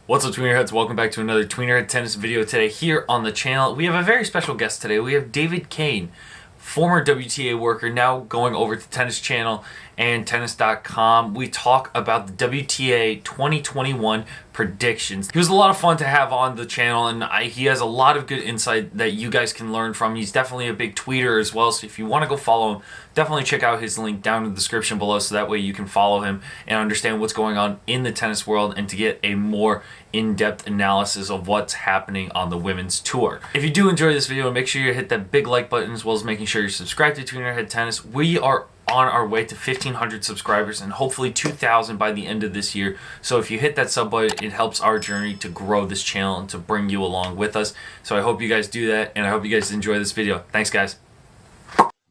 What's up, Tweener heads? Welcome back to another Tweener Head Tennis video today here on the channel. We have a very special guest today. We have David Kane, former WTA worker, now going over to Tennis Channel and Tennis.com. We talk about the WTA 2021 predictions. He was a lot of fun to have on the channel, and he has a lot of good insight that you guys can learn from. He's definitely a big tweeter as well, so if you want to go follow him, definitely check out his link down in the description below, so that way you can follow him and understand what's going on in the tennis world and to get a more in-depth analysis of what's happening on the women's tour. If you do enjoy this video, make sure you hit that big like button as well as making sure you're subscribed to Tweener Head Tennis. We are on our way to 1,500 subscribers and hopefully 2,000 by the end of this year. So if you hit that sub button, it helps our journey to grow this channel and to bring you along with us. So I hope you guys do that, and I hope you guys enjoy this video. Thanks, guys.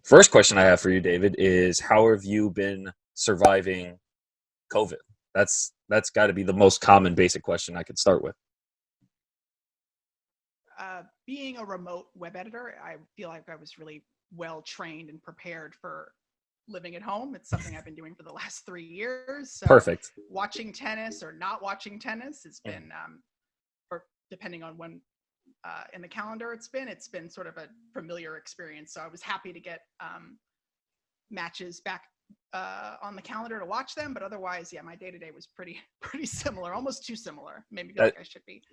First question I have for you, David, is how have you been surviving COVID? That's got to be the most common basic question I could start with. Being a remote web editor, I feel like I was really well trained and prepared for living at home. It's something I've been doing for the last 3 years. So Perfect. watching tennis or not watching tennis has been, or depending on when in the calendar it's been sort of a familiar experience. So I was happy to get matches back on the calendar to watch them, but otherwise, yeah, my day-to-day was pretty similar, almost too similar. Maybe like I should be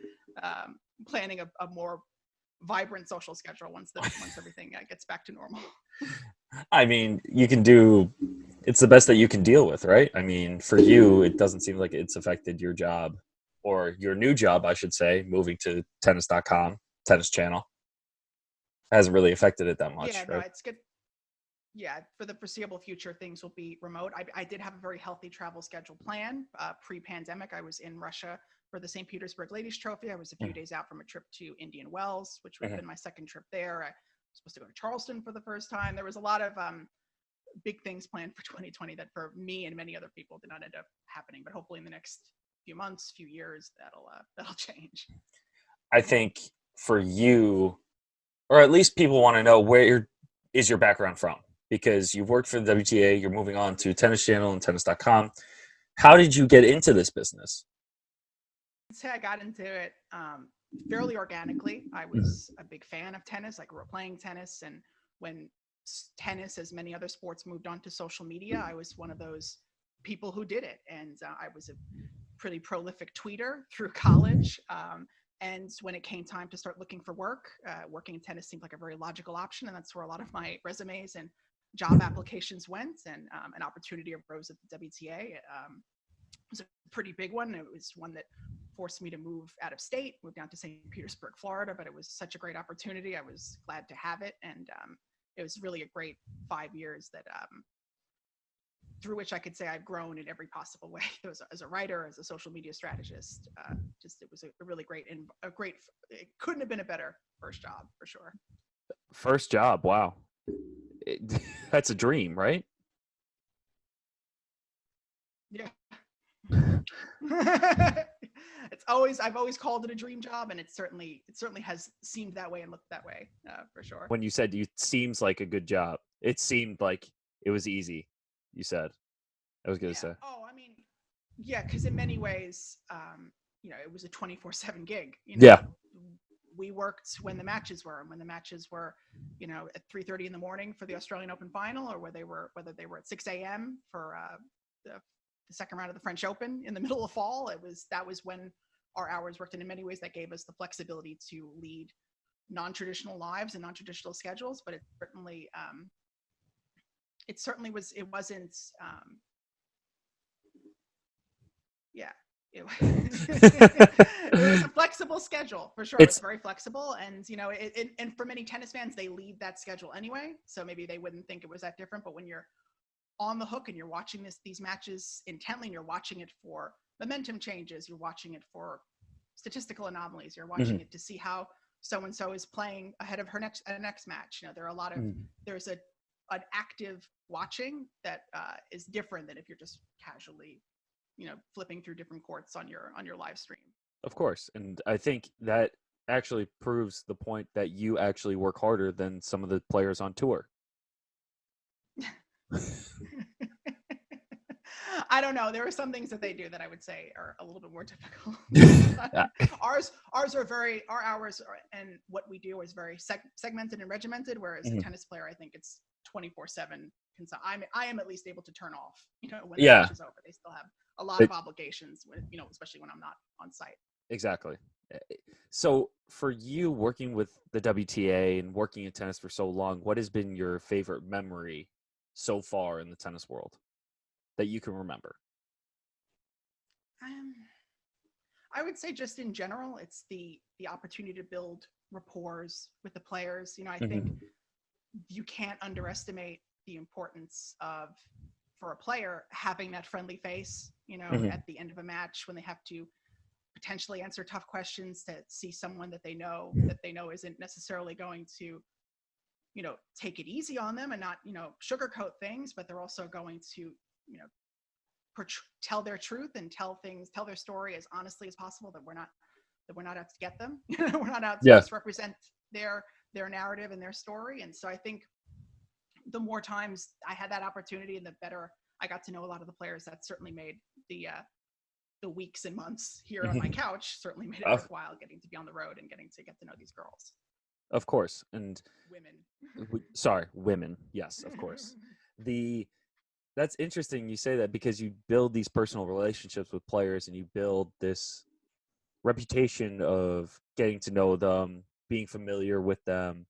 planning a more vibrant social schedule once everything gets back to normal. I mean, it's the best that you can deal with, right? I mean, for you, it doesn't seem like it's affected your job, or your new job, I should say, moving to Tennis.com, Tennis Channel. Hasn't really affected it that much, Yeah, right? no, it's good. Yeah, for the foreseeable future, things will be remote. I did have a very healthy travel schedule plan. Pre-pandemic, I was in Russia for the St. Petersburg Ladies Trophy. I was a few days out from a trip to Indian Wells, which would have been my second trip there. I was supposed to go to Charleston for the first time. There was a lot of big things planned for 2020 that for me and many other people did not end up happening. But hopefully in the next few months, few years, that'll change. I think for you, or at least people want to know, where is your background from? Because you've worked for the WTA, you're moving on to Tennis Channel and Tennis.com. How did you get into this business? I'd say I got into it fairly organically. I was a big fan of tennis. I grew up playing tennis, and when tennis, as many other sports, moved on to social media, I was one of those people who did it. And I was a pretty prolific tweeter through college. And when it came time to start looking for work, working in tennis seemed like a very logical option, and that's where a lot of my resumes and job applications went. And an opportunity arose at the WTA. It was a pretty big one. It was one that forced me to move out of state, move down to St. Petersburg, Florida, but it was such a great opportunity. I was glad to have it. And it was really a great 5 years that through which I could say I've grown in every possible way. As a writer, as a social media strategist, it was a really great, it couldn't have been a better first job for sure. First job, wow. That's a dream, right? Yeah. I've always called it a dream job, and it certainly has seemed that way and looked that way for sure. When you said it seems like a good job, it seemed like it was easy. You said, I was going to say. Oh, I mean, yeah, because in many ways, it was a 24/7 gig. Yeah. We worked when the matches were, and when the matches were, at 3:30 in the morning for the Australian Open final, or whether they were at 6 a.m. for the second round of the French Open in the middle of fall. That was when our hours worked, and in many ways that gave us the flexibility to lead non-traditional lives and non-traditional schedules. But it certainly was. It wasn't. It was a flexible schedule for sure. It's very flexible, and and for many tennis fans, they lead that schedule anyway, so maybe they wouldn't think it was that different. But when you're on the hook and you're watching these matches intently, and you're watching it for momentum changes, you're watching it for statistical anomalies, you're watching it to see how so and so is playing ahead of her next match. There are a lot of there's an active watching that is different than if you're just casually flipping through different courts on your live stream. Of course. And I think that actually proves the point that you actually work harder than some of the players on tour. I don't know. There are some things that they do that I would say are a little bit more difficult. Our hours and what we do is very segmented and regimented, whereas a tennis player, I think it's 24/7. I am at least able to turn off, when the match is over. They still have a lot of obligations, especially when I'm not on site. Exactly. So for you working with the WTA and working in tennis for so long, what has been your favorite memory so far in the tennis world that you can remember? I would say just in general, it's the opportunity to build rapport with the players. I think you can't underestimate the importance of, for a player, having that friendly face, at the end of a match when they have to potentially answer tough questions, to see someone that they know isn't necessarily going to, take it easy on them and not, sugarcoat things, but they're also going to, tell their truth and tell their story as honestly as possible, that we're not out to get them. We're not out to misrepresent their narrative and their story. And so I think the more times I had that opportunity and the better I got to know a lot of the players, that certainly made the weeks and months here on my couch certainly made it worthwhile, getting to be on the road and getting to get to know these girls. Of course. And women. Women. Yes, of course. That's interesting you say that, because you build these personal relationships with players and you build this reputation of getting to know them, being familiar with them.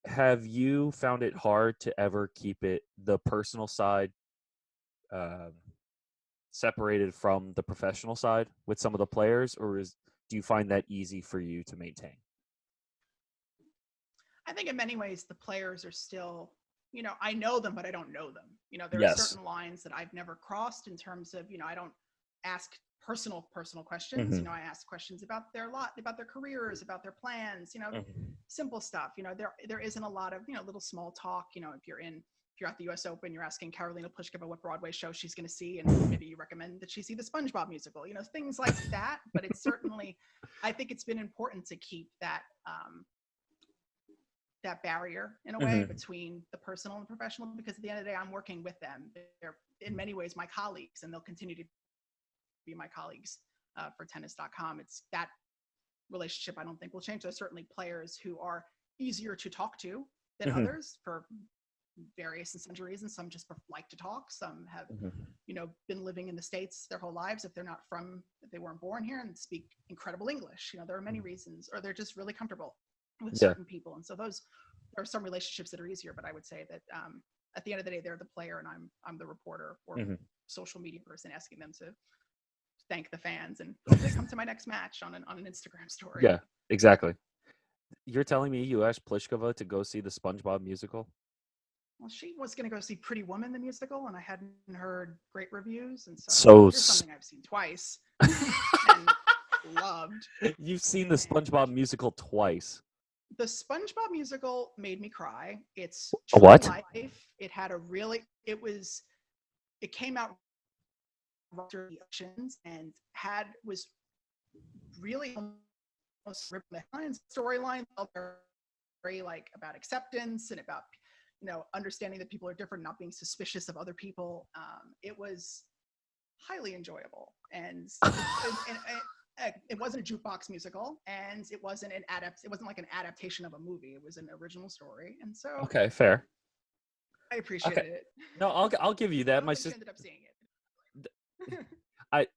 Have you found it hard to ever keep the personal side separated from the professional side with some of the players, or do you find that easy for you to maintain? I think in many ways the players are still, I know them, but I don't know them. There are certain lines that I've never crossed in terms of, I don't ask personal questions. I ask questions about their careers, about their plans, simple stuff. There isn't a lot of, little small talk. If you're at the US Open, you're asking Karolina Pliskova what Broadway show she's going to see, and maybe you recommend that she see the SpongeBob musical, things like that. But it's certainly, I think it's been important to keep that barrier in a way between the personal and professional, because at the end of the day, I'm working with them. They're in many ways my colleagues, and they'll continue to be my colleagues for tennis.com. It's that relationship I don't think will change. There's certainly players who are easier to talk to than others for various and sundry reasons. Some just like to talk. Some have, been living in the States their whole lives if they weren't born here, and speak incredible English. There are many reasons, or they're just really comfortable with certain people. And so there are some relationships that are easier, but I would say that at the end of the day, they're the player and I'm the reporter or social media person, asking them to thank the fans and hopefully come to my next match on an Instagram story. Yeah, exactly. You're telling me you asked Pliskova to go see the SpongeBob musical? Well, she was going to go see Pretty Woman, the musical, and I hadn't heard great reviews. And so here's something I've seen twice and loved. You've seen the SpongeBob musical twice. The SpongeBob musical made me cry. It's what? Life. It had it came out after the auctions and was really almost ripping the headlines. Storyline very about acceptance and about understanding that people are different, not being suspicious of other people. It was highly enjoyable, and it wasn't a jukebox musical, and it wasn't like an adaptation of a movie. It was an original story, and so okay, fair. I appreciated it. No, I'll give you that. My sister ended up seeing it.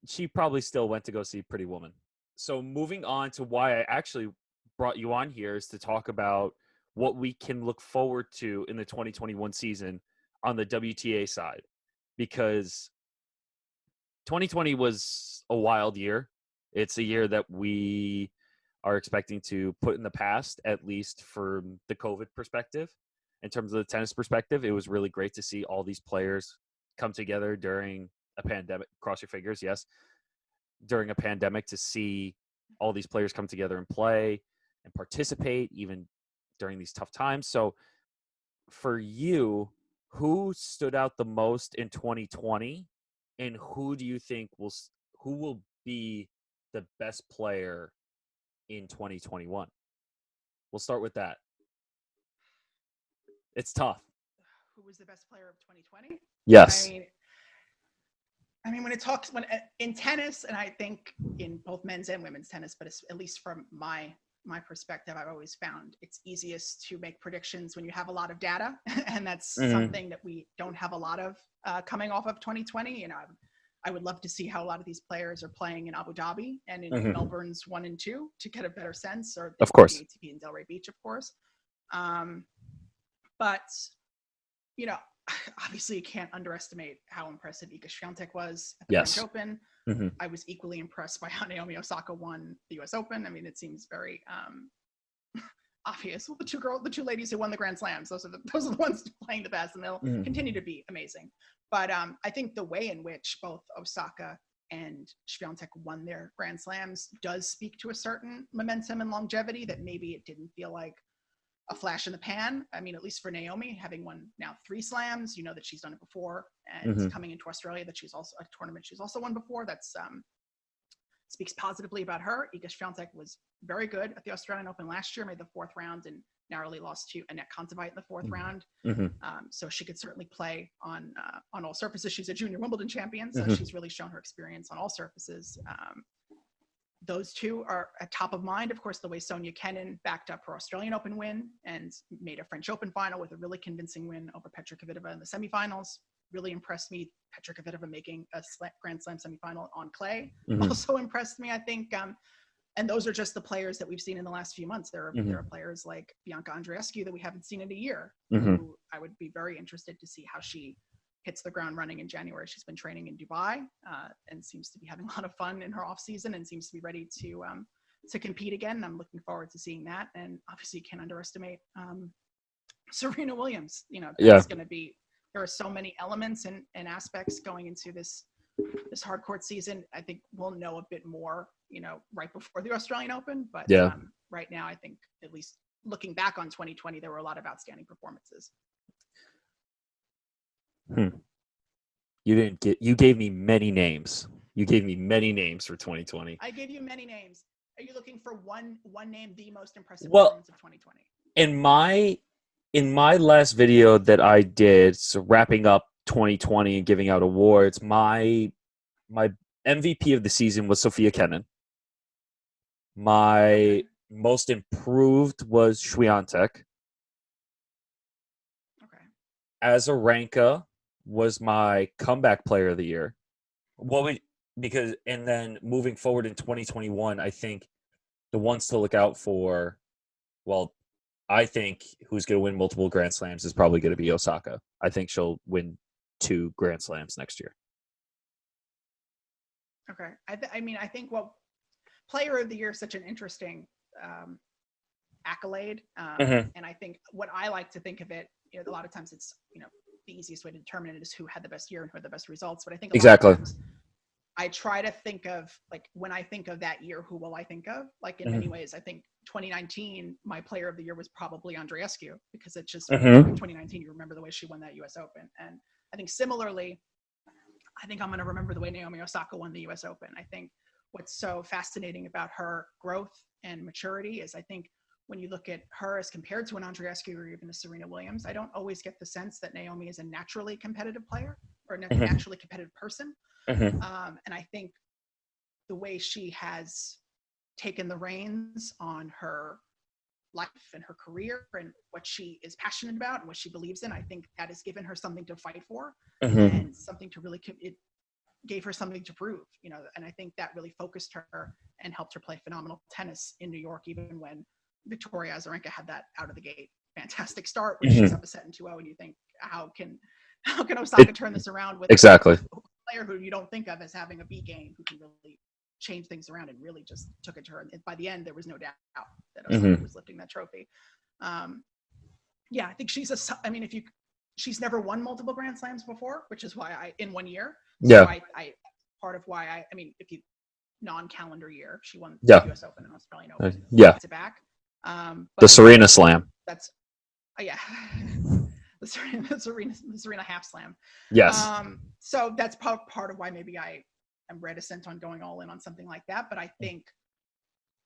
She probably still went to go see Pretty Woman. So moving on to why I actually brought you on here is to talk about what we can look forward to in the 2021 season on the WTA side, because 2020 was a wild year. It's a year that we are expecting to put in the past, at least from the COVID perspective. In terms of the tennis perspective, it was really great to see all these players come together during a pandemic. Cross your fingers, yes. During a pandemic, to see all these players come together and play and participate, even during these tough times. So for you, who stood out the most in 2020, and who do you think who will be the best player in 2021? We'll start with that. It's tough. Who was the best player of 2020? Yes. I mean, I mean, when in tennis, and I think in both men's and women's tennis, but it's, at least from my perspective, I've always found it's easiest to make predictions when you have a lot of data, and that's something that we don't have a lot of coming off of 2020. You know, I would love to see how a lot of these players are playing in Abu Dhabi and in Melbourne's 1 and 2 to get a better sense, or of course, the ATP and Delray Beach, of course. But you know, obviously you can't underestimate how impressive Iga Swiatek was at the French Open. I was equally impressed by how Naomi Osaka won the US Open. I mean, it seems very obvious. Well, the two ladies who won the Grand Slams, those are the ones playing the best, and they'll continue to be amazing. But I think the way in which both Osaka and Swiatek won their Grand Slams does speak to a certain momentum and longevity that maybe it didn't feel like a flash in the pan. I mean, at least for Naomi, having won now 3 slams, you know that she's done it before, and coming into Australia, that she's also a tournament she's also won before. That's speaks positively about her. Iga Swiatek was very good at the Australian Open last year, made the 4th round and narrowly lost to Annette Kontaveit in the 4th round. So she could certainly play on all surfaces. She's a junior Wimbledon champion, so she's really shown her experience on all surfaces. Those two are at top of mind. Of course, the way Sonia Kenin backed up her Australian Open win and made a French Open final with a really convincing win over Petra Kvitova in the semifinals really impressed me. Petra Kvitova making a Grand Slam semifinal on clay also impressed me, I think. And those are just the players that we've seen in the last few months. There are players like Bianca Andreescu that we haven't seen in a year, who I would be very interested to see how she hits the ground running in January. She's been training in Dubai and seems to be having a lot of fun in her off season and seems to be ready to compete again. I'm looking forward to seeing that. And obviously, you can't underestimate Serena Williams. You know, it's going to be. There are so many elements and aspects going into this hard court season. I think we'll know a bit more, you know, right before the Australian Open. But right now, I think, at least looking back on 2020, there were a lot of outstanding performances. You gave me many names. You gave me many names for 2020. I gave you many names. Are you looking for one name, the most impressive performance of 2020? In my last video that I did, so wrapping up 2020 and giving out awards, my MVP of the season was Sofia Kenin. My most improved was Swiatek. Okay. Azarenka was my comeback player of the year. And then moving forward in 2021, I think the ones to look out for, well, I think who's going to win multiple Grand Slams is probably going to be Osaka. I think she'll win 2 Grand Slams next year. Okay. I think player of the year is such an interesting accolade. And I think what I like to think of it, you know, a lot of times it's, you know, the easiest way to determine it is who had the best year and who had the best results. But I think a lot of times I try to think of, like, when I think of that year, who will I think of? Like, in many ways, I think 2019, my player of the year was probably Andreescu, because it's just 2019, you remember the way she won that US Open. And I think similarly, I think I'm going to remember the way Naomi Osaka won the US Open. I think what's so fascinating about her growth and maturity is, I think, when you look at her as compared to an Andreescu or even a Serena Williams, I don't always get the sense that Naomi is a naturally competitive player or a naturally competitive person. And I think the way she has taken the reins on her life and her career and what she is passionate about and what she believes in, I think that has given her something to fight for and something to really, it gave her something to prove, you know, and I think that really focused her and helped her play phenomenal tennis in New York, even when Victoria Azarenka had that out of the gate fantastic start when she's up a set in 2-0, and you think, how can Osaka turn this around with a player who you don't think of as having a B game, who can really change things around, and really just took it to her. And by the end, there was no doubt that Osaka was lifting that trophy. I think she's never won multiple Grand Slams before, which is why in 1 year. So I part of why if you non-calendar year, she won the US Open and Australian Open back to back. The Serena Slam. That's the Serena half slam. Yes. So that's part of why maybe I am reticent on going all in on something like that. But I think,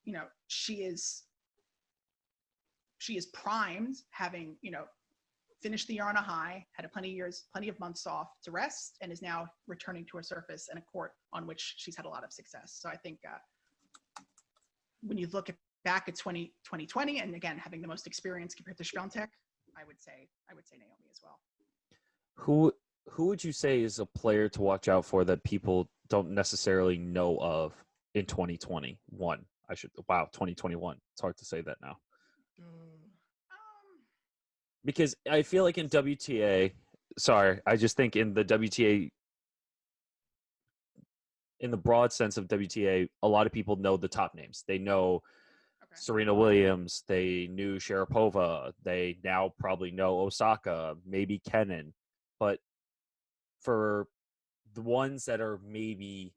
you know, she is primed, having, you know, finished the year on a high, had plenty of months off to rest, and is now returning to a surface and a court on which she's had a lot of success. So I think when you look back at 2020, and again, having the most experience compared to Swiatek, I would say Naomi as well. Who would you say is a player to watch out for that people don't necessarily know of in 2021? 2021. It's hard to say that now. Because I feel like in WTA, I just think in the WTA, in the broad sense of WTA, a lot of people know the top names. They know Serena Williams, they knew Sharapova, they now probably know Osaka, maybe Kenin. But for the ones that are maybe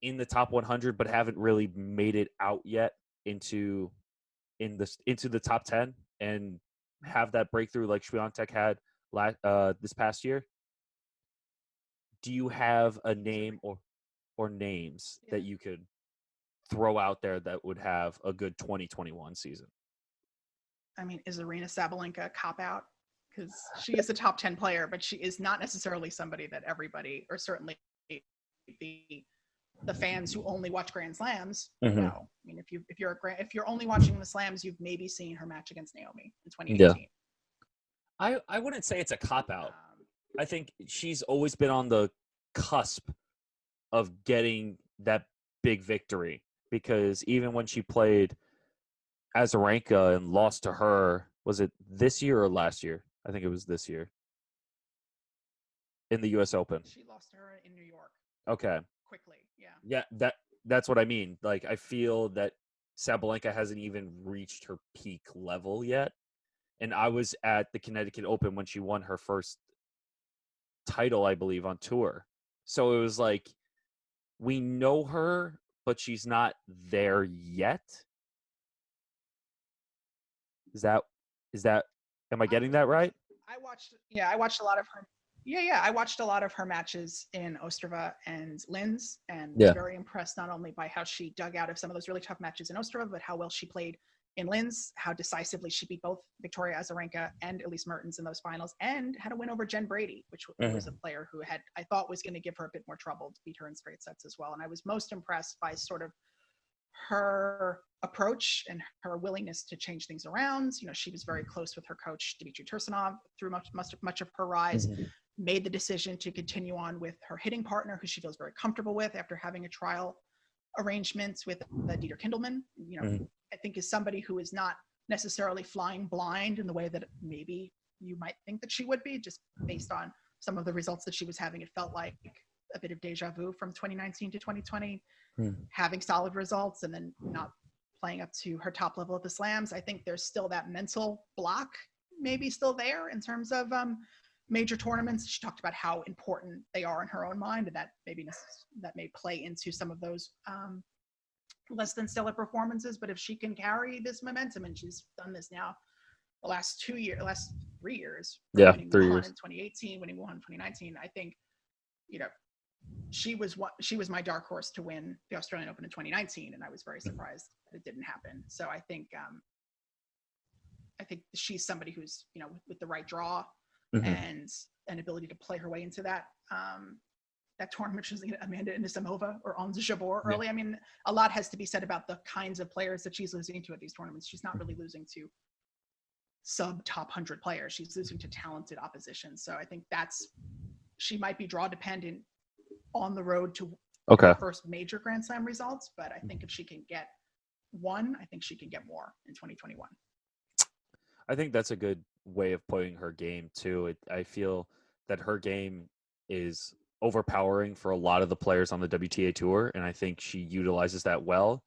in the top 100 but haven't really made it out yet into the top 10 and have that breakthrough like Swiatek had this past year, do you have a name or names that you could throw out there that would have a good 2021 season? I mean, is Aryna Sabalenka a cop-out? Because she is a top 10 player, but she is not necessarily somebody that everybody, or certainly the fans who only watch Grand Slams, know. I mean, if you're only watching the Slams, you've maybe seen her match against Naomi in 2018. Yeah. I wouldn't say it's a cop-out. I think she's always been on the cusp of getting that big victory, because even when she played Azarenka and lost to her, was it this year or last year? I think it was this year in the U.S. Open. She lost to her in New York. Okay. Quickly, yeah. Yeah, that's what I mean. Like, I feel that Sabalenka hasn't even reached her peak level yet. And I was at the Connecticut Open when she won her first title, I believe, on tour. So it was like, we know her, but she's not there yet. Is that am I getting that right? I watched a lot of her. I watched a lot of her matches in Ostrava and Linz, and was very impressed not only by how she dug out of some of those really tough matches in Ostrava, but how well she played in Linz, how decisively she beat both Victoria Azarenka and Elise Mertens in those finals, and had a win over Jen Brady, which was a player who I thought was going to give her a bit more trouble, to beat her in straight sets as well. And I was most impressed by sort of her approach and her willingness to change things around. You know, she was very close with her coach, Dmitry Tursunov, through much of her rise, made the decision to continue on with her hitting partner, who she feels very comfortable with after having a trial arrangement with Dieter Kindelman. You know, I think is somebody who is not necessarily flying blind in the way that maybe you might think that she would be, just based on some of the results that she was having. It felt like a bit of deja vu from 2019 to 2020, having solid results and then not playing up to her top level at the Slams. I think there's still that mental block maybe still there in terms of major tournaments. She talked about how important they are in her own mind, and that may play into some of those less than stellar performances. But if she can carry this momentum, and she's done this now the last 3 years, winning 3 Wuhan years in 2018, winning Wuhan in 2019, I think, you know, she was my dark horse to win the Australian Open in 2019, and I was very surprised that it didn't happen. So I think she's somebody who's, you know, with the right draw and an ability to play her way into that tournament. She's like Amanda Anisimova or Ons Jabeur early. I mean, a lot has to be said about the kinds of players that she's losing to at these tournaments. She's not really losing to sub top 100 players. She's losing to talented opposition. So I think she might be draw dependent on the road to her first major Grand Slam results. But I think if she can get one, I think she can get more in 2021. I think that's a good way of putting her game too. I feel that her game is overpowering for a lot of the players on the WTA tour, and I think she utilizes that well.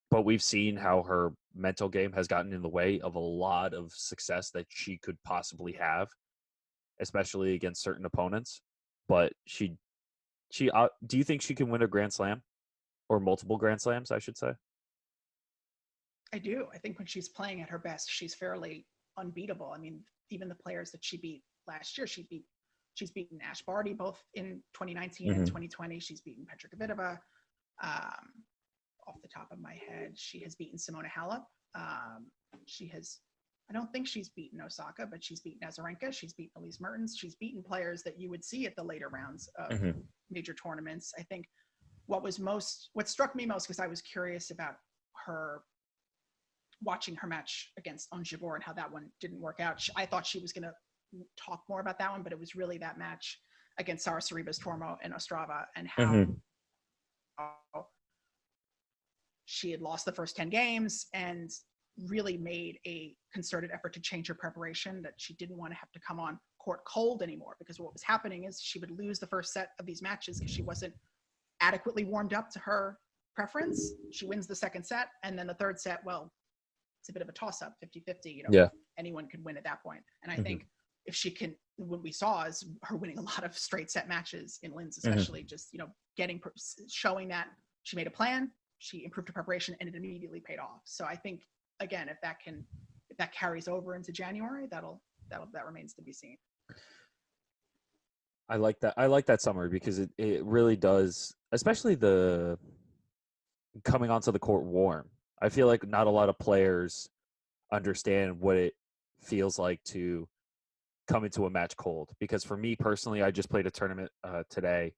But we've seen how her mental game has gotten in the way of a lot of success that she could possibly have, especially against certain opponents. But she do you think she can win a Grand Slam, or multiple Grand Slams, I should say? I do. I think when she's playing at her best, she's fairly unbeatable. I mean, even the players that she beat last year, she's beaten Ash Barty both in 2019 and 2020. She's beaten Petra Kvitova. Off the top of my head, she has beaten Simona Halep. She has I don't think she's beaten Osaka, but she's beaten Azarenka. She's beaten Elise Mertens. She's beaten players that you would see at the later rounds of major tournaments. I think what struck me most, because I was curious about her watching her match against Ons Jabeur and how that one didn't work out. I thought she was going to talk more about that one, but it was really that match against Sara Sorribes Tormo and Ostrava, and how she had lost the first 10 games and really made a concerted effort to change her preparation, that she didn't want to have to come on court cold anymore, because what was happening is she would lose the first set of these matches because she wasn't adequately warmed up to her preference. She wins the second set, and then the third set, well, it's a bit of a toss-up, 50-50. Anyone could win at that point. And I think if she can, what we saw is her winning a lot of straight set matches in Linz, especially just, showing that she made a plan, she improved her preparation, and it immediately paid off. So I think, again, if that carries over into January, that remains to be seen. I like that. I like that summary, because it really does, especially the coming onto the court warm. I feel like not a lot of players understand what it feels like to come into a match cold. Because for me personally, I just played a tournament today,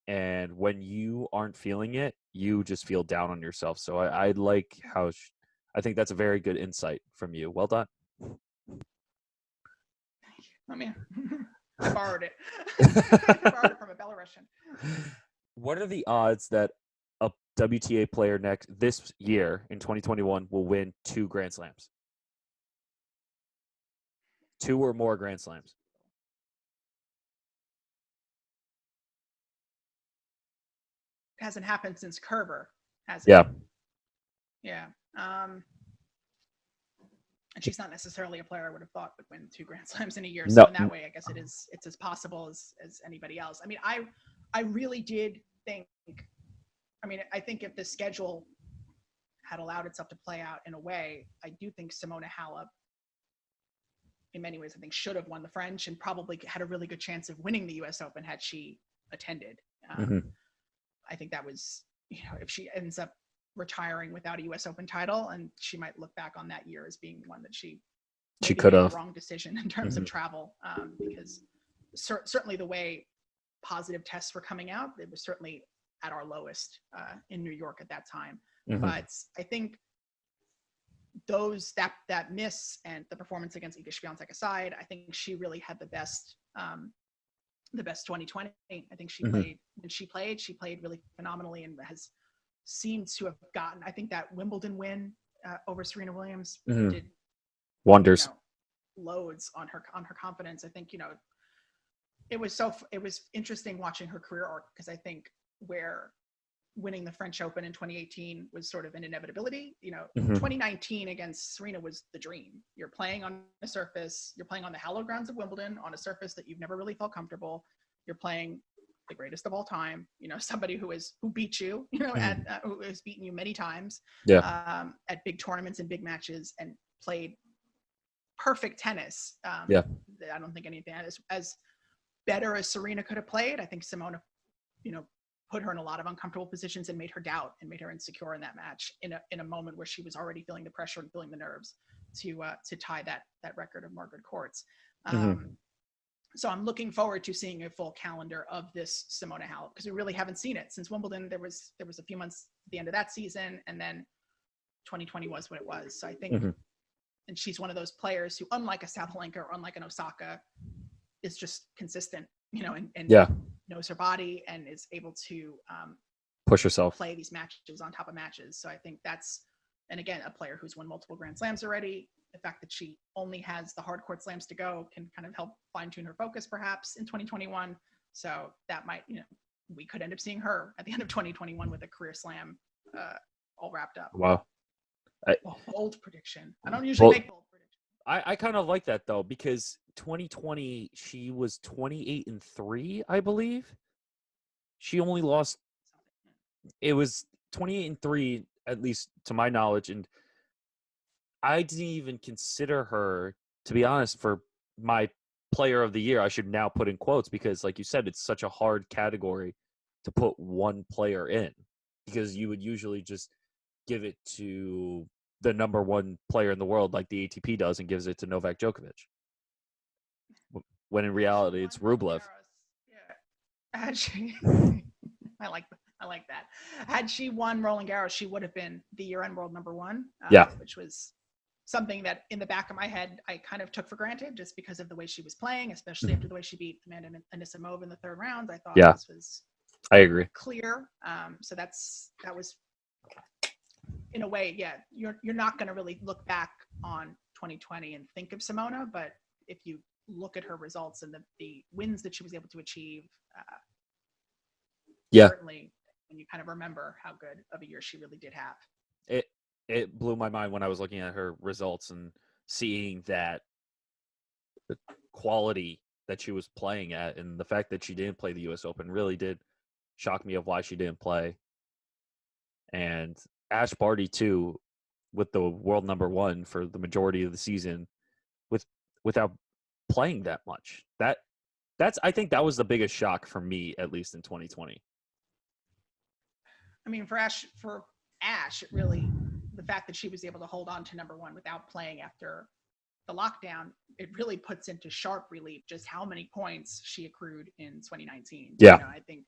and when you aren't feeling it, you just feel down on yourself. So I like how I think that's a very good insight from you. Well done. Oh man, I borrowed it. I borrowed it from a Belarusian. What are the odds that a WTA player this year in 2021 will win 2 Grand Slams? 2 or more Grand Slams. It hasn't happened since Kerber, has it? Yeah. Yeah. And she's not necessarily a player I would have thought would win 2 Grand Slams in a year. So in that way, I guess it's as possible as anybody else. I mean, I really did think, I think if the schedule had allowed itself to play out in a way, I do think Simona Halep, in many ways, I think should have won the French and probably had a really good chance of winning the US Open had she attended. I think that was, if she ends up retiring without a US Open title, and she might look back on that year as being one that she could have made the wrong decision in terms of travel, because certainly the way positive tests were coming out, it was certainly at our lowest in New York at that time. But I think that miss and the performance against Iga Swiatek aside, I think she really had the best 2020. I think she played when she played really phenomenally, and has seemed to have gotten, I think that Wimbledon win over Serena Williams did wonders, loads on her confidence. I think, it was interesting watching her career arc, because I think where winning the French Open in 2018 was sort of an inevitability. 2019 against Serena was the dream. You're playing on a surface, you're playing on the hallowed grounds of Wimbledon, on a surface that you've never really felt comfortable. You're playing the greatest of all time, somebody who beat you, at who has beaten you many times, at big tournaments and big matches, and played perfect tennis. I don't think anything as better as Serena could have played. I think Simona, put her in a lot of uncomfortable positions and made her doubt and made her insecure in that match in a moment where she was already feeling the pressure and feeling the nerves to tie that record of Margaret Court's. So I'm looking forward to seeing a full calendar of this Simona Halep, because we really haven't seen it since Wimbledon. There was a few months at the end of that season, and then 2020 was what it was. So I think, and she's one of those players who, unlike a Sabalenka or unlike an Osaka, is just consistent, and knows her body and is able to push herself, play these matches on top of matches. So I think that's, and again, a player who's won multiple Grand Slams already. The fact that she only has the hard court slams to go can kind of help fine tune her focus perhaps in 2021. So that might, we could end up seeing her at the end of 2021 with a career slam all wrapped up. Wow. Bold prediction. I don't usually make bold predictions. I kind of like that though, because 2020, she was 28-3, I believe. She only lost, it was 28-3, at least to my knowledge. And I didn't even consider her, to be honest, for my player of the year. I should now put in quotes, because like you said, it's such a hard category to put one player in, because you would usually just give it to the number one player in the world like the ATP does and gives it to Novak Djokovic. When in reality, it's Rublev. Yeah. Had she, I like that. Had she won Roland Garros, she would have been the year-end world number one. Yeah. Which was something that in the back of my head I kind of took for granted just because of the way she was playing, especially after the way she beat Amanda Anisimova in the third round. I thought this was I agree. clear. So that was in a way, yeah. You're not going to really look back on 2020 and think of Simona, but if you look at her results and the wins that she was able to achieve, certainly when you kind of remember how good of a year she really did have. It blew my mind when I was looking at her results and seeing that the quality that she was playing at, and the fact that she didn't play the U.S. Open really did shock me of why she didn't play. And Ash Barty too, with the world number one for the majority of the season, without playing that much. I think that was the biggest shock for me, at least in 2020. I mean, for Ash, it really, the fact that she was able to hold on to number one without playing after the lockdown, it really puts into sharp relief just how many points she accrued in 2019. Yeah. I think,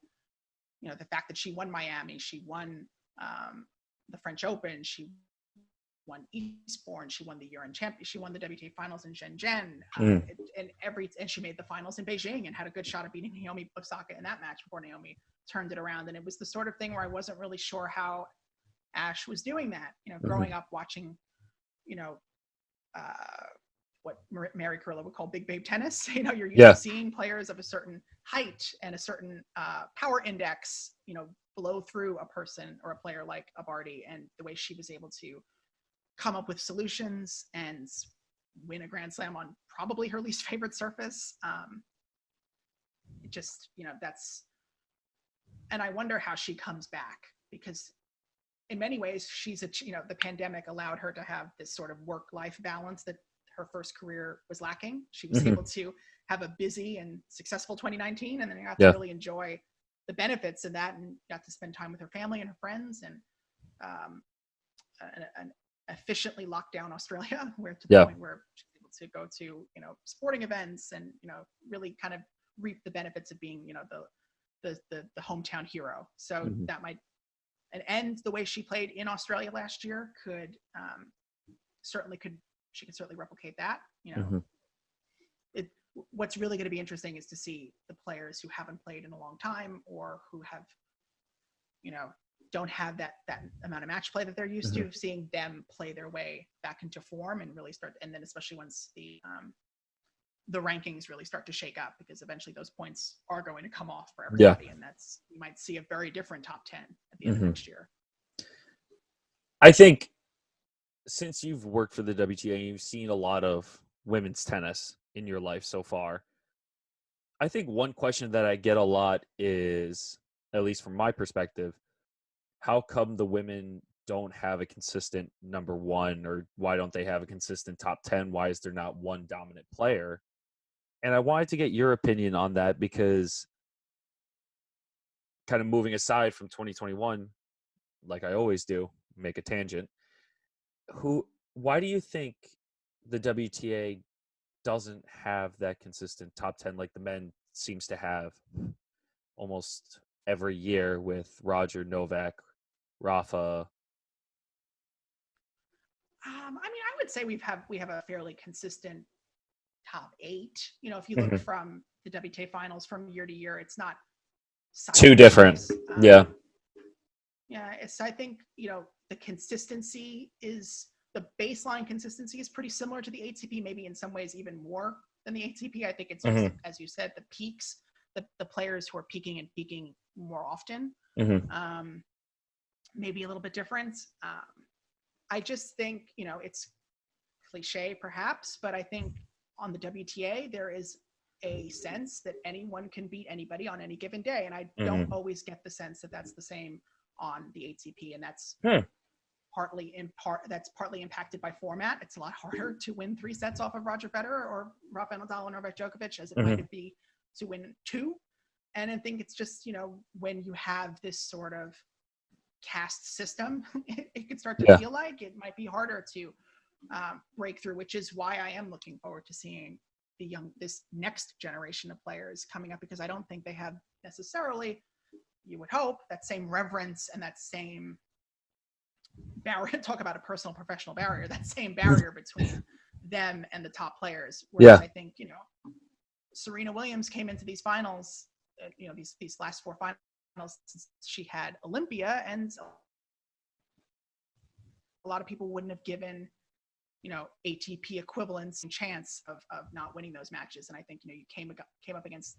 the fact that she won Miami, she won the French Open, she won Eastbourne, she won the year-end champion, she won the WTA finals in Shenzhen, and she made the finals in Beijing and had a good shot at beating Naomi Osaka in that match before Naomi turned it around. And it was the sort of thing where I wasn't really sure how Ash was doing that. Growing up watching, what Mary Carrillo would call big babe tennis. You're used to seeing players of a certain height and a certain power index, blow through a person or a player like a Barty, and the way she was able to come up with solutions and win a Grand Slam on probably her least favorite surface. And I wonder how she comes back, because in many ways the pandemic allowed her to have this sort of work-life balance that her first career was lacking. She was able to have a busy and successful 2019, and then got to really enjoy the benefits of that and got to spend time with her family and her friends, and efficiently locked down Australia, where to the point where she's able to go to sporting events and really kind of reap the benefits of being the hometown hero. So that might, and the way she played in Australia last year could certainly replicate that. What's really going to be interesting is to see the players who haven't played in a long time, or who have don't have that amount of match play that they're used to, seeing them play their way back into form and really start. And then especially once the rankings really start to shake up, because eventually those points are going to come off for everybody. And you might see a very different top 10 at the end of next year. I think since you've worked for the WTA and you've seen a lot of women's tennis in your life so far, I think one question that I get a lot is, at least from my perspective, how come the women don't have a consistent number one, or why don't they have a consistent top 10? Why is there not one dominant player? And I wanted to get your opinion on that, because kind of moving aside from 2021, like I always do, make a tangent. Why do you think the WTA doesn't have that consistent top 10 like the men seems to have almost every year with Roger, Novak, Rafa? I mean, I would say we have a fairly consistent top 8. If you look from the WTA finals from year to year, it's not too different. Yeah. I think the consistency is, the baseline consistency is pretty similar to the ATP, maybe in some ways even more than the ATP. I think it's just, as you said, the peaks, the players who are peaking more often, maybe a little bit different. I just think, it's cliche perhaps, but I think on the WTA, there is a sense that anyone can beat anybody on any given day. And I don't always get the sense that that's the same on the ATP. And that's partly impacted by format. It's a lot harder to win 3 sets off of Roger Federer or Rafael Nadal or Novak Djokovic as it might be to win 2. And I think it's just, when you have this sort of caste system, it could start to feel like it might be harder to break through, which is why I am looking forward to seeing this next generation of players coming up, because I don't think they have necessarily, you would hope, that same reverence and that same barrier, talk about a personal professional barrier, that same barrier between them and the top players. Whereas I think, Serena Williams came into these finals, these last 4 finals, since she had Olympia, and a lot of people wouldn't have given, ATP equivalents and chance of not winning those matches. And I think, you came up against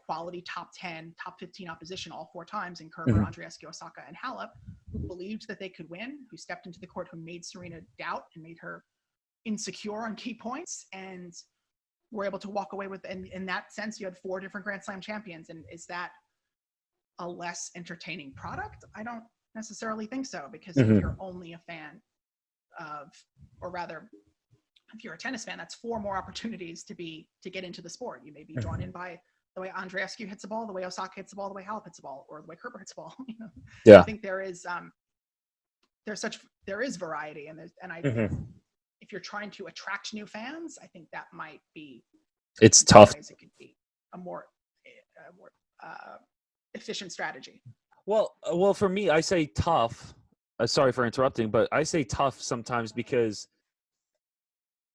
quality top 10, top 15 opposition all 4 times in Kerber, Andreescu, Osaka, and Halep, who believed that they could win, who stepped into the court, who made Serena doubt and made her insecure on key points, and were able to walk away with, and in that sense, you had 4 different Grand Slam champions. And is that a less entertaining product? I don't necessarily think so, because if you're only a fan of, or rather, if you're a tennis fan, that's 4 more opportunities to get into the sport. You may be drawn in by the way Andreescu hits the ball, the way Osaka hits the ball, the way Halep hits the ball, or the way Kerber hits the ball. I think there is variety, and I think if you're trying to attract new fans, I think that might be, it's tough. It could be a more efficient strategy. Well, for me, I say tough. Sorry for interrupting, but I say tough sometimes because,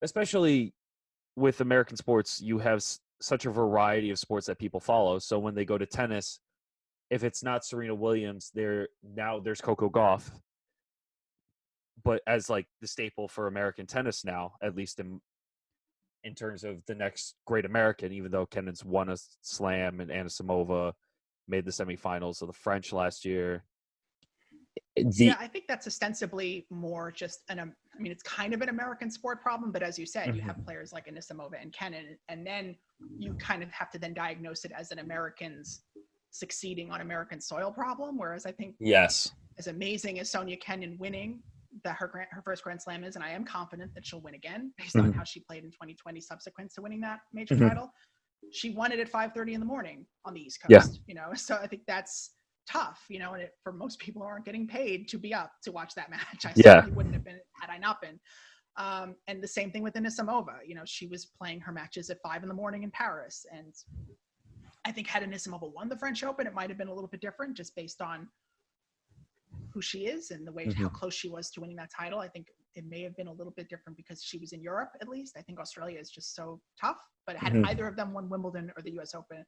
especially with American sports, you have such a variety of sports that people follow. So when they go to tennis, if it's not Serena Williams, there's Coco Gauff. But as like the staple for American tennis now, at least in terms of the next great American, even though Kennan's won a slam and Anisimova made the semifinals of the French last year. I think that's ostensibly more just it's kind of an American sport problem, but as you said, you have players like Anisimova and Kenin, and then you kind of have to then diagnose it as an Americans succeeding on American soil problem. Whereas I think, yes, as amazing as Sonia Kenin winning her first Grand Slam is, and I am confident that she'll win again based on how she played in 2020 subsequent to winning that major title. She won it at 5:30 in the morning on the East Coast, so I think that's tough, and for most people who aren't getting paid to be up to watch that match. I certainly wouldn't have been had I not been. And the same thing with Anisimova. She was playing her matches at 5 in the morning in Paris. And I think had Anisimova won the French Open, it might have been a little bit different just based on who she is and the way how close she was to winning that title. I think it may have been a little bit different because she was in Europe, at least. I think Australia is just so tough. But had either of them won Wimbledon or the US Open,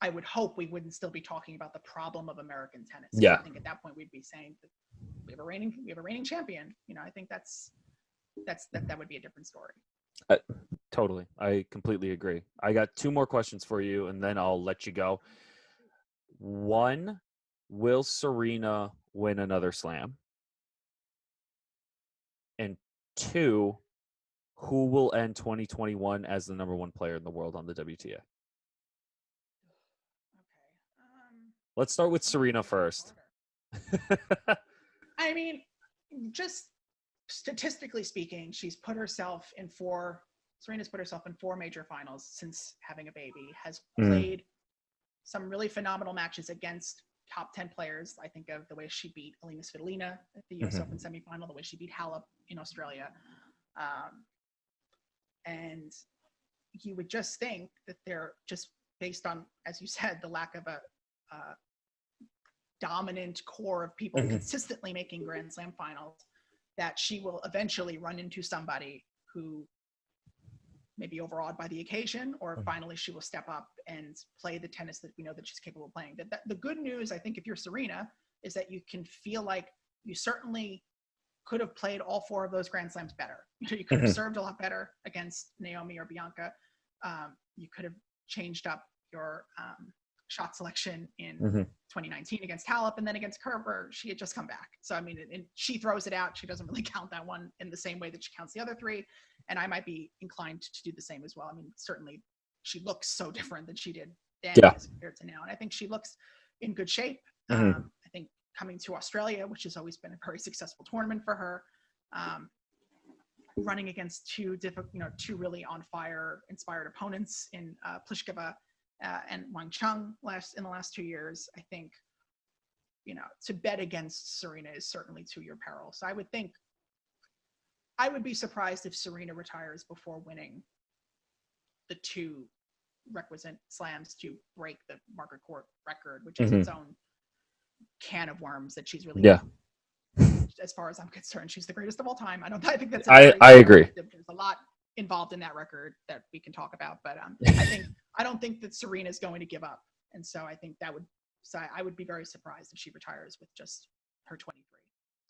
I would hope we wouldn't still be talking about the problem of American tennis. Yeah. I think at that point we'd be saying that we have a reigning champion. I think that would be a different story. Totally. I completely agree. I got 2 more questions for you, and then I'll let you go. 1, will Serena win another slam? And 2, who will end 2021 as the number 1 player in the world on the WTA? Let's start with Serena first. I mean, just statistically speaking, Serena's put herself in 4 major finals since having a baby, has played some really phenomenal matches against top 10 players. I think of the way she beat Alina Svitolina at the US Open semifinal, the way she beat Halep in Australia. And you would just think that they're just based on, as you said, the lack of a dominant core of people consistently making Grand Slam finals, that she will eventually run into somebody who may be overawed by the occasion, or finally she will step up and play the tennis that we know that she's capable of playing. The good news, I think, if you're Serena, is that you can feel like you certainly could have played all 4 of those Grand Slams better. You could have served a lot better against Naomi or Bianca. You could have changed up your shot selection in 2019 against Halep, and then against Kerber, she had just come back. So, I mean, and she throws it out. She doesn't really count that one in the same way that she counts the other 3. And I might be inclined to do the same as well. I mean, certainly she looks so different than she did then as compared to now. And I think she looks in good shape. I think coming to Australia, which has always been a very successful tournament for her, running against 2 really on fire inspired opponents in Pliskova and Wang Chung in the last 2 years, I think, to bet against Serena is certainly to your peril. So I would be surprised if Serena retires before winning the 2 requisite slams to break the market court record, which is its own can of worms that she's really, as far as I'm concerned, she's the greatest of all time. I think that's, I agree. There's a lot involved in that record that we can talk about, but I don't think that Serena's going to give up. And so I think I would be very surprised if she retires with just her 23.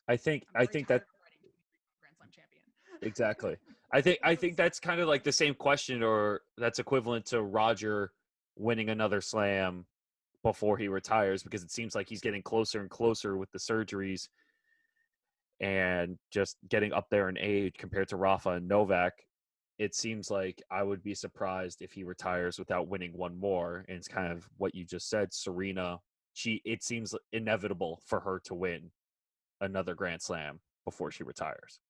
I think that Grand Slam champion. Exactly. I think that's kind of like the same question, or that's equivalent to Roger winning another slam before he retires, because it seems like he's getting closer and closer with the surgeries and just getting up there in age compared to Rafa and Novak. It seems like I would be surprised if he retires without winning one more. And it's kind of what you just said. Serena, it seems inevitable for her to win another Grand Slam before she retires.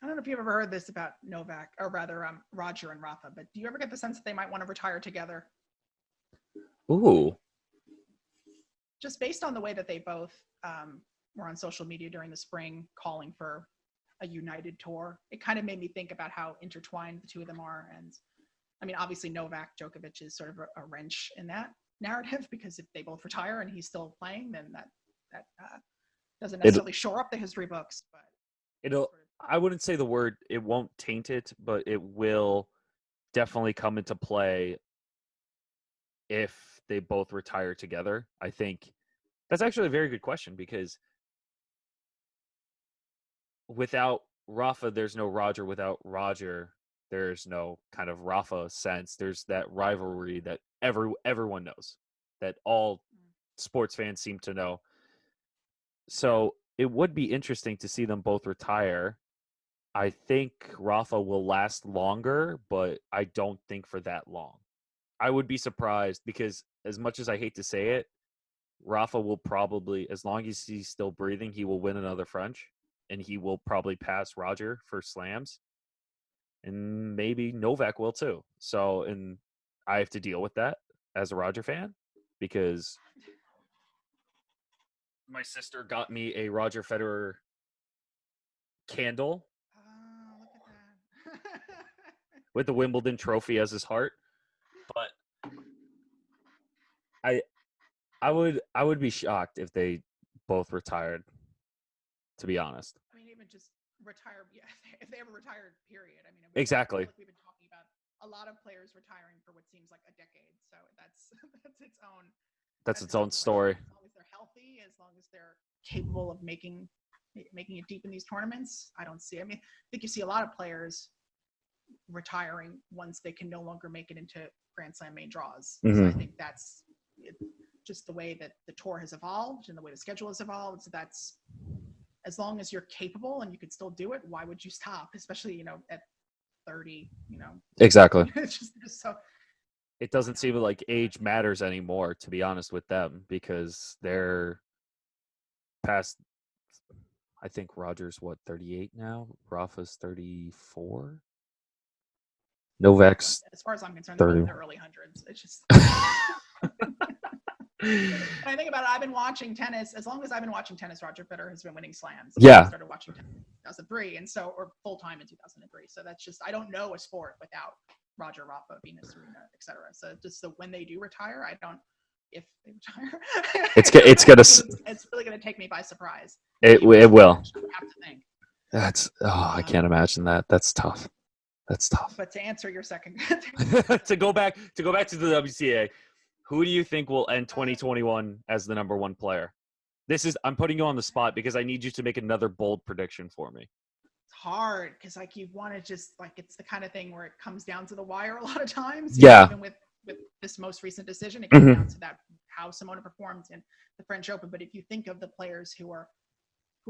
I don't know if you've ever heard this about Novak, or rather Roger and Rafa, but do you ever get the sense that they might want to retire together? Ooh. Just based on the way that they both were on social media during the spring calling for a united tour, it kind of made me think about how intertwined the two of them are. And I mean, obviously Novak Djokovic is sort of a wrench in that narrative, because if they both retire and he's still playing, then that doesn't necessarily shore up the history books, but I wouldn't say the word, it won't taint it, but it will definitely come into play if they both retire together. I think that's actually a very good question, because without Rafa, there's no Roger. Without Roger, there's no kind of Rafa sense. There's that rivalry that everyone knows, that all sports fans seem to know. So it would be interesting to see them both retire. I think Rafa will last longer, but I don't think for that long. I would be surprised, because as much as I hate to say it, Rafa will probably, as long as he's still breathing, he will win another French, and he will probably pass Roger for slams, and maybe Novak will too. So, and I have to deal with that as a Roger fan, because my sister got me a Roger Federer candle look at that. with the Wimbledon trophy as his heart. But I would be shocked if they both retired, to be honest. I mean, even just retire, if they ever retired, period. I mean, Exactly. Like we've been talking about a lot of players retiring for what seems like a decade. So that's its own. That's its own story. As long as they're healthy, as long as they're capable of making it deep in these tournaments, I don't see. I mean, I think you see a lot of players retiring once they can no longer make it into Grand Slam main draws. Mm-hmm. So I think that's just the way that the tour has evolved and the way the schedule has evolved. So that's, as long as you're capable and you can still do it, why would you stop? Especially, at 30, Exactly. It's just so. It doesn't seem like age matters anymore, to be honest with them, because they're past. I think Roger's 38 now. Rafa's 34. Novak's, as far as I'm concerned, 30. they're in their early hundreds. It's just. When I think about it, I've been watching tennis. As long as I've been watching tennis, Roger Federer has been winning slams. Yeah. I started watching tennis in 2003, and so, or full time in 2003. So that's just, I don't know a sport without Roger, Rafa, Venus, Serena, etc. So just when they do retire, if they retire, it's really gonna take me by surprise. It will. I have to think. I can't imagine that. That's tough. But to answer your second, to go back to the WTA, who do you think will end 2021 as the number one player? I'm putting you on the spot because I need you to make another bold prediction for me. It's hard because you want to just it's the kind of thing where it comes down to the wire a lot of times. Yeah. Even with this most recent decision, it comes down to that, how Simona performed in the French Open. But if you think of the players who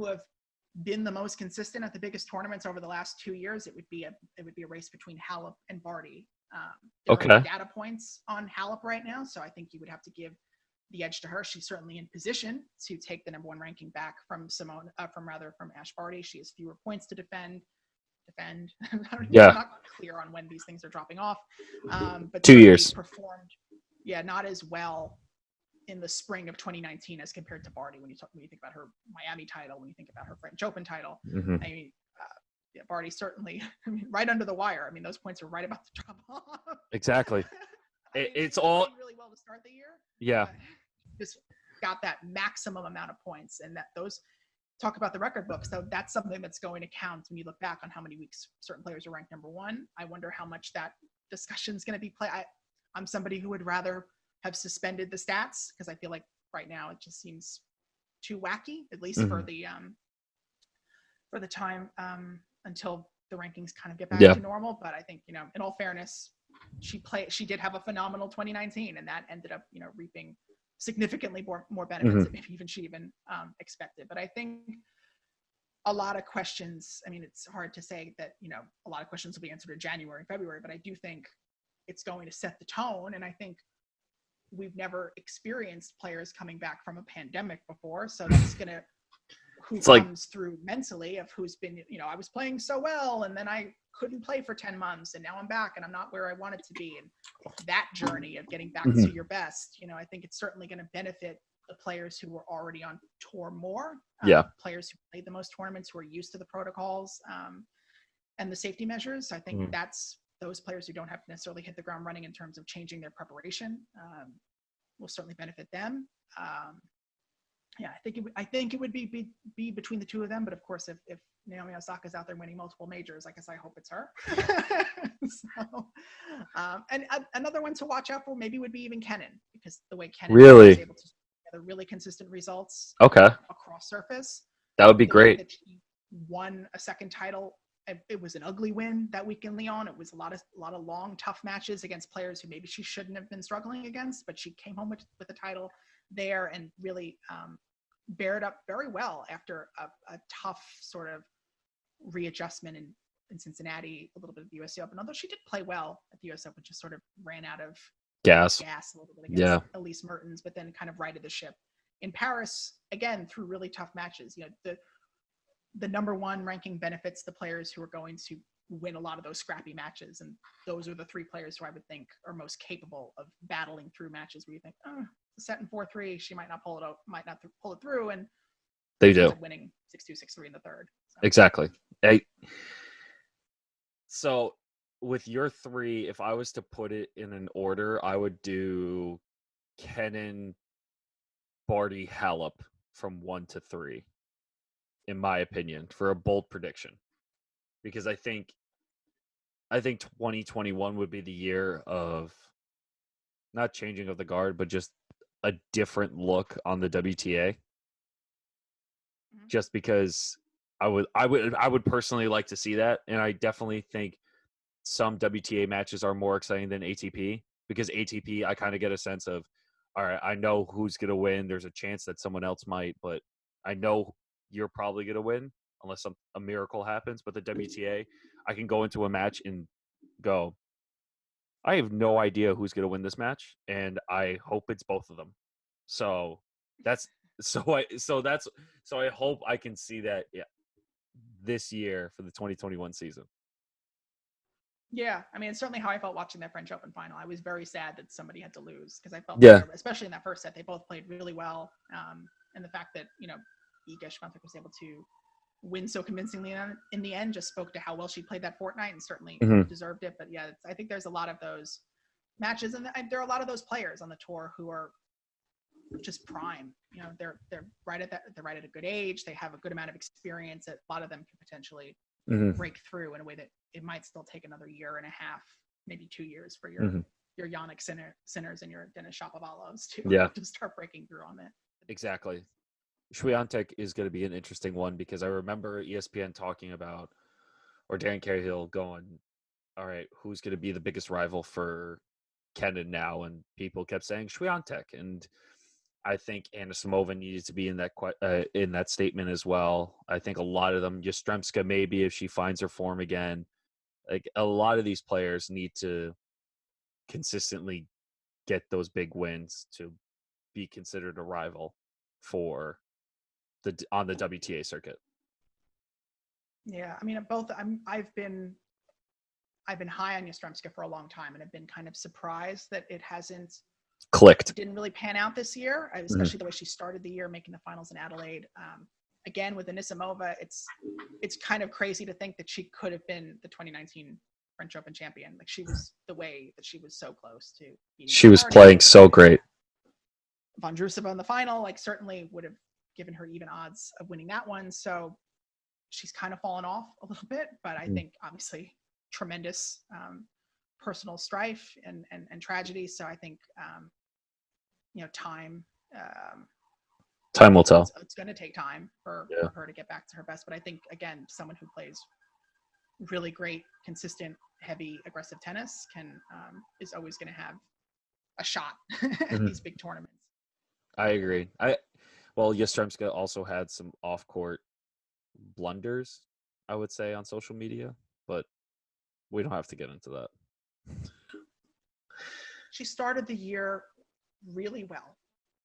have been the most consistent at the biggest tournaments over the last 2 years, it would be a race between Halep and Barty. There are data points on Halep right now, so I think you would have to give the edge to her. She's certainly in position to take the number one ranking back from Ash Barty. She has fewer points to defend. I'm not clear on when these things are dropping off. But 2 years. performed, not as well in the spring of 2019 as compared to Barty when you think about her Miami title, when you think about her French Open title. Mm-hmm. I mean, yeah, Barty certainly, I mean, right under the wire. I mean, those points are right about to drop off. Exactly. I mean, It's she all played really well to start the year. Yeah. Just got that maximum amount of points, and that those talk about the record book. So that's something that's going to count when you look back on how many weeks certain players are ranked number one. I wonder how much that discussion is going to be played. I'm somebody who would rather have suspended the stats because I feel like right now it just seems too wacky, at least for the time until the rankings kind of get back to normal. But I think, you know, in all fairness, she did have a phenomenal 2019, and that ended up, you know, reaping significantly more benefits than maybe even she expected. But I think a lot of questions, I mean, it's hard to say that, you know, a lot of questions will be answered in January and February, but I do think it's going to set the tone. And I think we've never experienced players coming back from a pandemic before. So that's going to, who comes through mentally of who's been, you know, I was playing so well and then I couldn't play for 10 months and now I'm back and I'm not where I wanted to be. And that journey of getting back to your best, you know, I think it's certainly going to benefit the players who were already on tour more. Players who played the most tournaments, who are used to the protocols and the safety measures. So I think that's those players who don't have to necessarily hit the ground running in terms of changing their preparation will certainly benefit them. Yeah, I think it would be between the two of them. But of course, if Naomi Osaka's out there winning multiple majors, I guess I hope it's her. And another one to watch out for maybe would be even Kenin, because the way Kenin was able to get really consistent results across surface. That would be great. That he won a second title. It was an ugly win that week in Lyon. It was a lot of long, tough matches against players who maybe she shouldn't have been struggling against, but she came home with the title there and really bared up very well after a tough sort of readjustment in Cincinnati, a little bit of the US Open. Although she did play well at the US Open, just sort of ran out of gas a little bit against Elise Mertens, but then kind of righted the ship. In Paris, again, through really tough matches, you know, the number one ranking benefits the players who are going to win a lot of those scrappy matches. And those are the three players who I would think are most capable of battling through matches where you think, set in 4-3, she might not pull it through. And they do winning 6-2, 6-3 in the third. So. Exactly. So with your three, if I was to put it in an order, I would do Kenin, Barty, Halep from 1 to 3. In my opinion, for a bold prediction, because I think 2021 would be the year of not changing of the guard, but just a different look on the WTA. Just because I would personally like to see that, and I definitely think some WTA matches are more exciting than ATP, because ATP I kind of get a sense of, all right, I know who's going to win. There's a chance that someone else might, but I know you're probably going to win unless a miracle happens. But the WTA, I can go into a match and go, I have no idea who's going to win this match, and I hope it's both of them. So I hope I can see that this year for the 2021 season. Yeah, I mean, it's certainly how I felt watching that French Open final. I was very sad that somebody had to lose, because I felt especially in that first set, they both played really well. And the fact that, you know, Iga Swiatek was able to win so convincingly in the end just spoke to how well she played that fortnight, and certainly deserved it. But yeah, I think there's a lot of those matches, and there are a lot of those players on the tour who are just prime. You know, they're right at a good age. They have a good amount of experience. That a lot of them can potentially break through in a way that it might still take another year and a half, maybe 2 years for your Yonex Sinners and your Denis Shapovalovs to start breaking through on it. Exactly. Swiatek is going to be an interesting one, because I remember ESPN talking about, or Dan Cahill going, all right, who's going to be the biggest rival for Kenin now? And people kept saying Swiatek, and I think Anisimova needed to be in that statement as well. I think a lot of them, Yastremska maybe if she finds her form again, like a lot of these players need to consistently get those big wins to be considered a rival for on the WTA circuit. Yeah, I mean, I've been high on Yastremska for a long time, and I've been kind of surprised that it hasn't Clicked. Didn't really pan out this year, especially the way she started the year, making the finals in Adelaide. Again, with Anisimova, it's kind of crazy to think that she could have been the 2019 French Open champion. Like, she was the way that she was so close to beating She was Barty. playing so great. Vondrousova in the final, like, certainly would have given her even odds of winning that one. So she's kind of fallen off a little bit, but I think obviously tremendous personal strife and tragedy. So I think time will tell. It's going to take time for her to get back to her best. But I think, again, someone who plays really great, consistent, heavy, aggressive tennis is always going to have a shot at these big tournaments. I agree. Yastremska also had some off-court blunders, I would say, on social media, but we don't have to get into that. She started the year really well.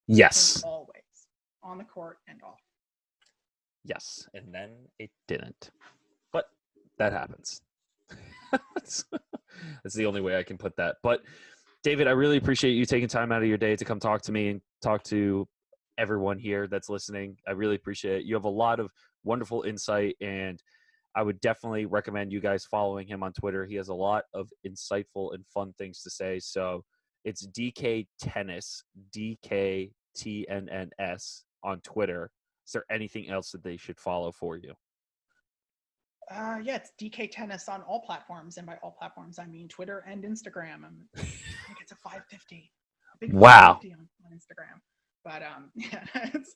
Yes. In all ways, on the court and off. Yes, and then it didn't. But that happens. That's the only way I can put that. But David, I really appreciate you taking time out of your day to come talk to me and talk to everyone here that's listening. I really appreciate it. You have a lot of wonderful insight, and I would definitely recommend you guys following him on Twitter. He has a lot of insightful and fun things to say. So it's DK Tennis, DKTNNS on Twitter. Is there anything else that they should follow for you? It's DK Tennis on all platforms, and by all platforms I mean Twitter and Instagram. I think it's a 550. A big 550 on Instagram. But it's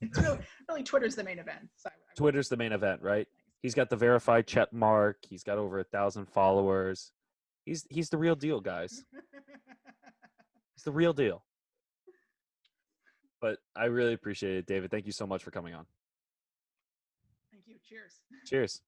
really Twitter's the main event. So Twitter's the main event, right? He's got the verified check mark. He's got over 1,000 followers. He's the real deal, guys. He's the real deal. But I really appreciate it, David. Thank you so much for coming on. Thank you. Cheers. Cheers.